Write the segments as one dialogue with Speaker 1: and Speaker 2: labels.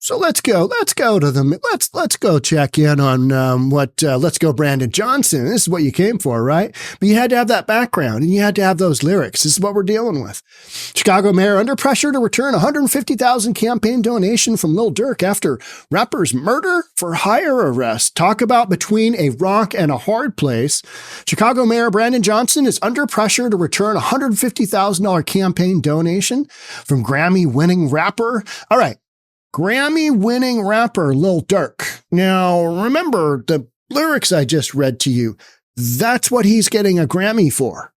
Speaker 1: So let's go to them. Let's go check in on let's go Brandon Johnson. This is what you came for, right? But you had to have that background and you had to have those lyrics. This is what we're dealing with. Chicago mayor under pressure to return $150,000 campaign donation from Lil Durk after rapper's murder for hire arrest. Talk about between a rock and a hard place. Chicago mayor Brandon Johnson is under pressure to return $150,000 campaign donation from Grammy-winning rapper. All right. Grammy-winning rapper Lil Durk. Now, remember the lyrics I just read to you. That's what he's getting a Grammy for.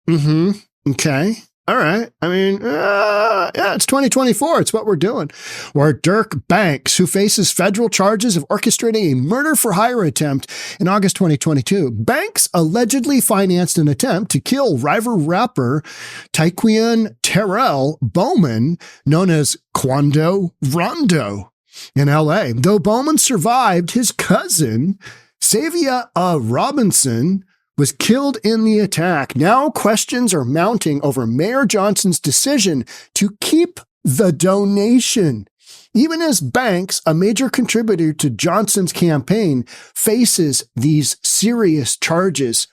Speaker 1: Okay. All right. I mean, yeah, it's 2024. It's what we're doing. Where Durk Banks, who faces federal charges of orchestrating a murder for hire attempt in August 2022. Banks allegedly financed an attempt to kill rival rapper 𝗪𝗏𝗏𝗏, known as Quando Rondo, in LA. Though Bowman survived, his cousin, 𝗧𝗪𝗏 Robinson, was killed in the attack. Now questions are mounting over Mayor Johnson's decision to keep the donation. Even as Banks, a major contributor to Johnson's campaign, faces these serious charges.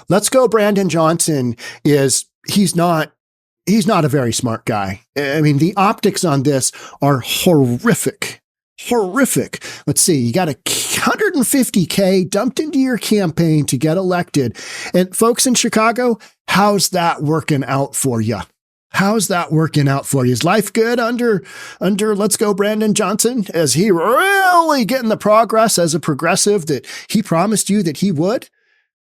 Speaker 1: Let's go Brandon Johnson he's not a very smart guy. I mean, the optics on this are horrific. Let's see. You got $150K dumped into your campaign to get elected. And folks in Chicago, how's that working out for you? How's that working out for you? Is life good under Let's Go Brandon Johnson? Is he really getting the progress as a progressive that he promised you that he would?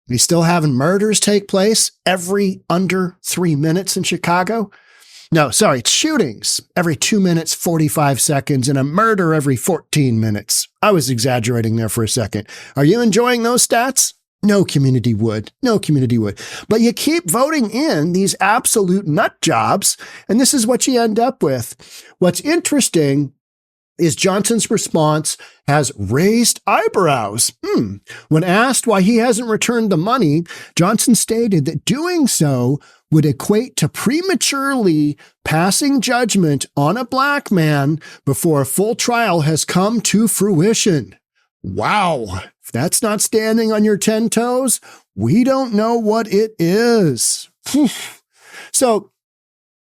Speaker 1: He's still having murders take place every under 3 minutes in Chicago? No, sorry, it's shootings every 2 minutes, 45 seconds, and a murder every 14 minutes. I was exaggerating there for a second. Are you enjoying those stats? No community would. But you keep voting in these absolute nut jobs, and this is what you end up with. What's interesting is Johnson's response has raised eyebrows. When asked why he hasn't returned the money, Johnson stated that doing so would equate to prematurely passing judgment on a black man before a full trial has come to fruition. Wow. If that's not standing on your 10 toes, we don't know what it is. So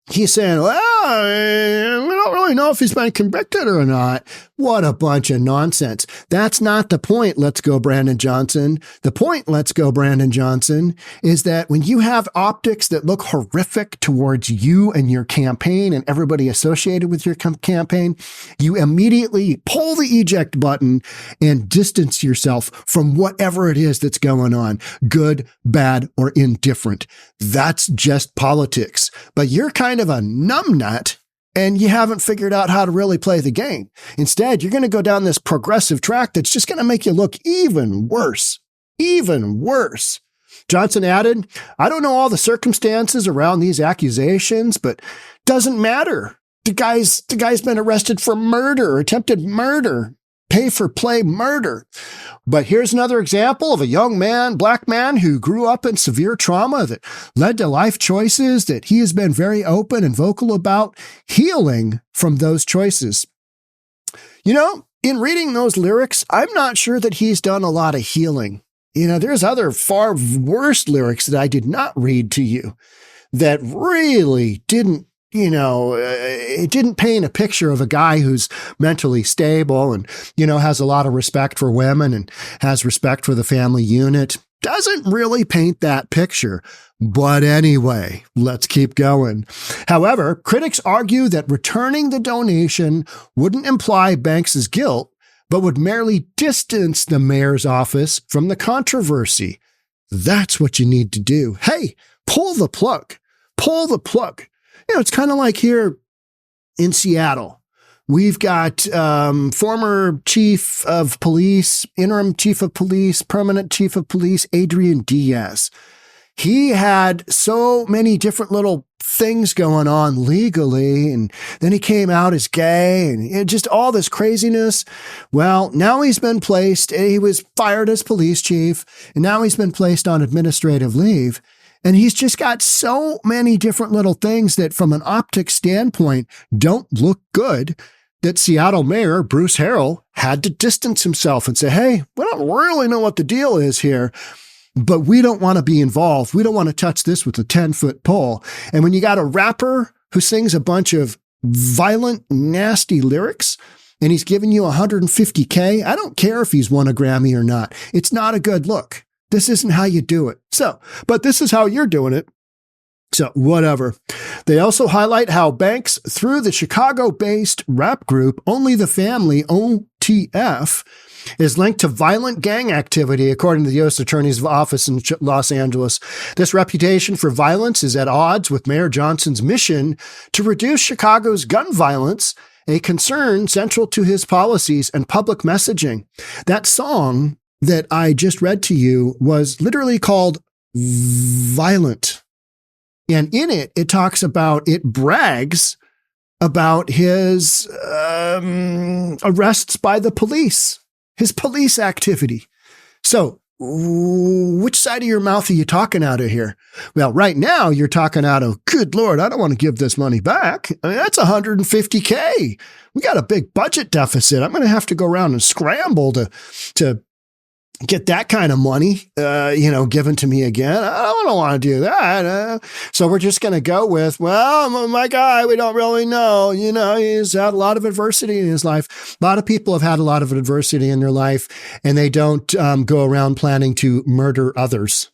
Speaker 1: he's saying, well, we don't really know if he's been convicted or not. What a bunch of nonsense. That's not the point, Let's Go Brandon Johnson. The point, Let's Go Brandon Johnson, is that when you have optics that look horrific towards you and your campaign and everybody associated with your campaign, you immediately pull the eject button and distance yourself from whatever it is that's going on, good, bad, or indifferent. That's just politics. But you're kind of a numbnut and you haven't figured out how to really play the game. Instead, you're going to go down this progressive track that's just going to make you look even worse. Johnson added, I don't know all the circumstances around these accusations, but doesn't matter. The guy's been arrested for murder, attempted murder, pay for play murder. But here's another example of a young man, black man, who grew up in severe trauma that led to life choices that he has been very open and vocal about, healing from those choices. You know, in reading those lyrics, I'm not sure that he's done a lot of healing. You know, there's other far worse lyrics that I did not read to you that really didn't, it didn't paint a picture of a guy who's mentally stable and, has a lot of respect for women and has respect for the family unit. Doesn't really paint that picture. But anyway, let's keep going. However, critics argue that returning the donation wouldn't imply Banks's guilt, but would merely distance the mayor's office from the controversy. That's what you need to do. Hey, pull the plug. It's kind of like here in Seattle. We've got former chief of police, interim chief of police, permanent chief of police, Adrian Diaz. He had so many different little things going on legally, and then he came out as gay, and just all this craziness. Well, now he was fired as police chief, and now he's been placed on administrative leave. And he's just got so many different little things that from an optic standpoint don't look good. that Seattle Mayor Bruce Harrell had to distance himself and say, hey, we don't really know what the deal is here, but we don't want to be involved. We don't want to touch this with a 10-foot pole. And when you got a rapper who sings a bunch of violent, nasty lyrics, and he's giving you $150K, I don't care if he's won a Grammy or not. It's not a good look. This isn't how you do it. So, but this is how you're doing it. So whatever. They also highlight how Banks, through the Chicago-based rap group Only the Family, OTF, is linked to violent gang activity, according to the U.S. Attorney's Office in Los Angeles. This reputation for violence is at odds with Mayor Johnson's mission to reduce Chicago's gun violence, a concern central to his policies and public messaging. That song that I just read to you was literally called Violent. And in it, it talks about, it brags about his arrests by the police, his police activity. So which side of your mouth are you talking out of here? Well, right now you're talking out of, good Lord, I don't want to give this money back. I mean, that's $150K. We got a big budget deficit. I'm going to have to go around and scramble to get that kind of money, given to me again. I don't want to do that. So we're just going to go with, well, my guy, we don't really know. He's had a lot of adversity in his life. A lot of people have had a lot of adversity in their life, and they don't go around planning to murder others.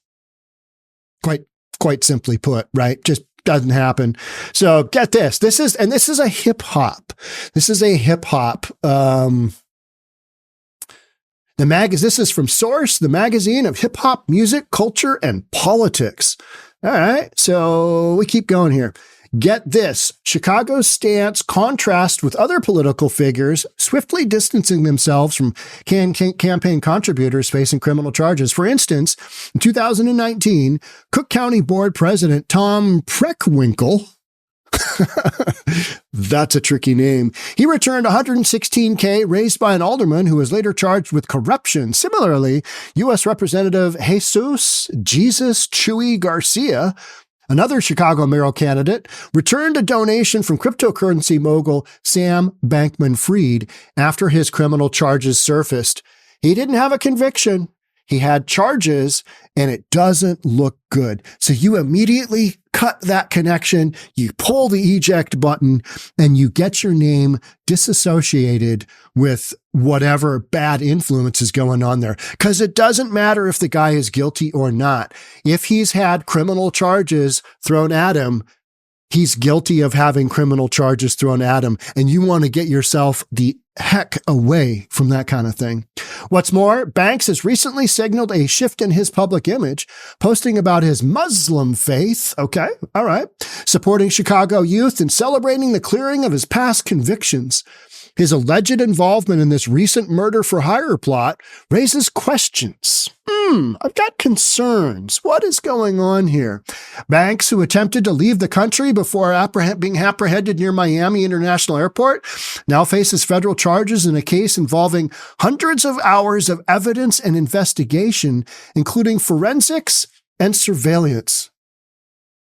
Speaker 1: Quite simply put, right? Just doesn't happen. So get this. This is a hip hop. This is a hip hop, this is from Source, the magazine of hip hop, music, culture, and politics. All right. So we keep going here. Get this. Chicago's stance contrasts with other political figures swiftly distancing themselves from campaign contributors facing criminal charges. For instance, in 2019, Cook County Board President Tom Preckwinkle, that's a tricky name, he returned $116K raised by an alderman who was later charged with corruption. Similarly, U.S. Representative Jesus Chuy Garcia, another Chicago mayoral candidate, returned a donation from cryptocurrency mogul Sam Bankman-Fried after his criminal charges surfaced. He didn't have a conviction. He had charges, and it doesn't look good. So you immediately cut that connection, you pull the eject button, and you get your name disassociated with whatever bad influence is going on there. Because it doesn't matter if the guy is guilty or not. If he's had criminal charges thrown at him, he's guilty of having criminal charges thrown at him, and you want to get yourself the heck away from that kind of thing. What's more, Banks has recently signaled a shift in his public image, posting about his Muslim faith, okay, all right, supporting Chicago youth and celebrating the clearing of his past convictions. His alleged involvement in this recent murder for hire plot raises questions. I've got concerns. What is going on here? Banks, who attempted to leave the country before being apprehended near Miami International Airport, now faces federal charges in a case involving hundreds of hours of evidence and investigation, including forensics and surveillance.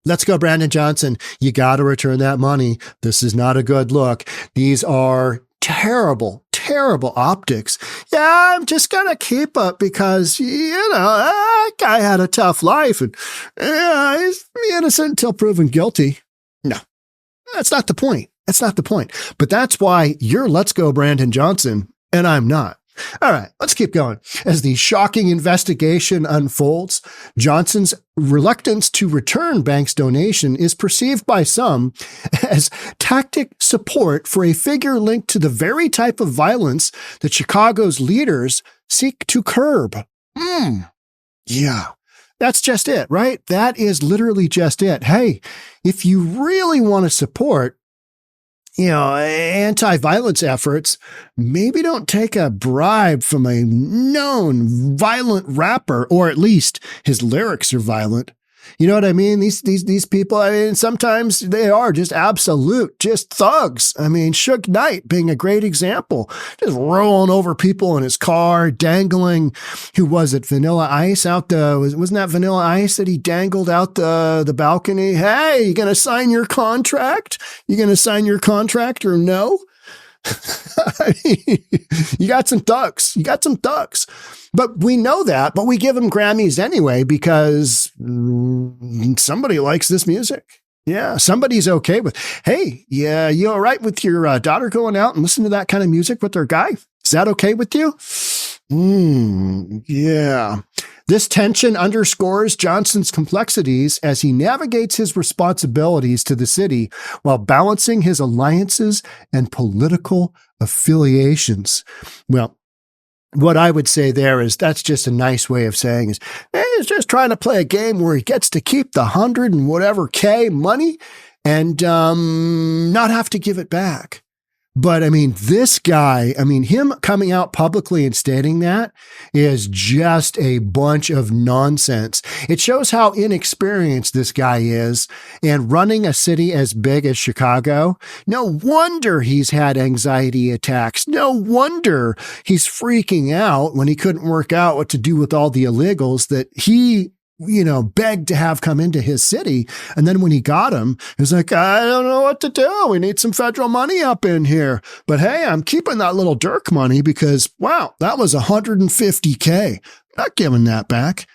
Speaker 1: Let's go, Brandon Johnson. You got to return that money. This is not a good look. These are terrible optics. Yeah, I'm just going to keep up because, that guy had a tough life and he's innocent until proven guilty. No, that's not the point. That's not the point. But that's why you're Let's Go Brandon Johnson and I'm not. All right, let's keep going. As the shocking investigation unfolds, Johnson's reluctance to return Banks' donation is perceived by some as tactic support for a figure linked to the very type of violence that Chicago's leaders seek to curb. Yeah, that's just it, right? That is literally just it. Hey, if you really want to support anti-violence efforts, maybe don't take a bribe from a known violent rapper, or at least his lyrics are violent. You know what I mean? These people, I mean, sometimes they are just just thugs. I mean, Suge Knight being a great example, just rolling over people in his car, dangling, who was it? Vanilla Ice wasn't that Vanilla Ice that he dangled out the balcony? Hey, you going to sign your contract? You going to sign your contract or no? I mean, you got some thugs. You got some thugs. But we know that, but we give them Grammys anyway because somebody likes this music. Yeah, somebody's okay with, hey, yeah, you all right with your daughter going out and listening to that kind of music with their guy? Is that okay with you? Yeah. This tension underscores Johnson's complexities as he navigates his responsibilities to the city while balancing his alliances and political affiliations. Well, what I would say there is that's just a nice way of saying is he's just trying to play a game where he gets to keep the 100 and whatever K money and not have to give it back. But I mean, this guy, I mean, him coming out publicly and stating that is just a bunch of nonsense. It shows how inexperienced this guy is and running a city as big as Chicago. No wonder he's had anxiety attacks. No wonder he's freaking out when he couldn't work out what to do with all the illegals that he begged to have come into his city. And then when he got him, he was like, I don't know what to do. We need some federal money up in here. But hey, I'm keeping that Lil Durk money because, wow, that was $150K. Not giving that back.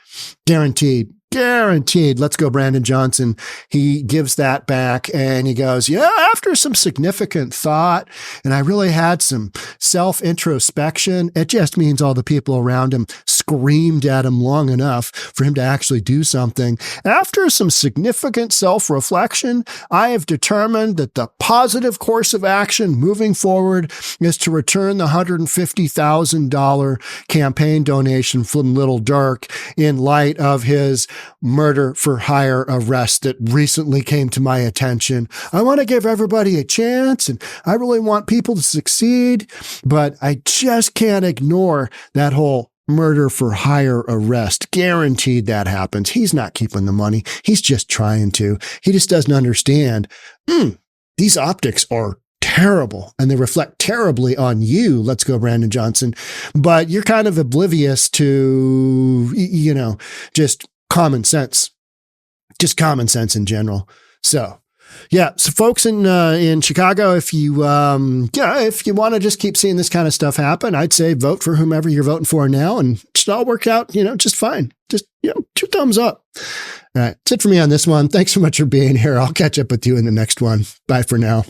Speaker 1: Guaranteed. Guaranteed. Let's go, Brandon Johnson. He gives that back and he goes, yeah, after some significant thought, and I really had some self-introspection. It just means all the people around him screamed at him long enough for him to actually do something. After some significant self-reflection, I have determined that the positive course of action moving forward is to return the $150,000 campaign donation from Lil Durk in light of his murder for hire arrest that recently came to my attention. I want to give everybody a chance and I really want people to succeed, but I just can't ignore that whole murder for hire arrest. Guaranteed that happens. He's not keeping the money. He's just trying to. He just doesn't understand. These optics are terrible and they reflect terribly on you. Let's go, Brandon Johnson. But you're kind of oblivious to, just common sense, just common sense in general. So, yeah. So folks in Chicago, if you want to just keep seeing this kind of stuff happen, I'd say vote for whomever you're voting for now and it all work out, just fine. Just, 2 thumbs up. All right. That's it for me on this one. Thanks so much for being here. I'll catch up with you in the next one. Bye for now.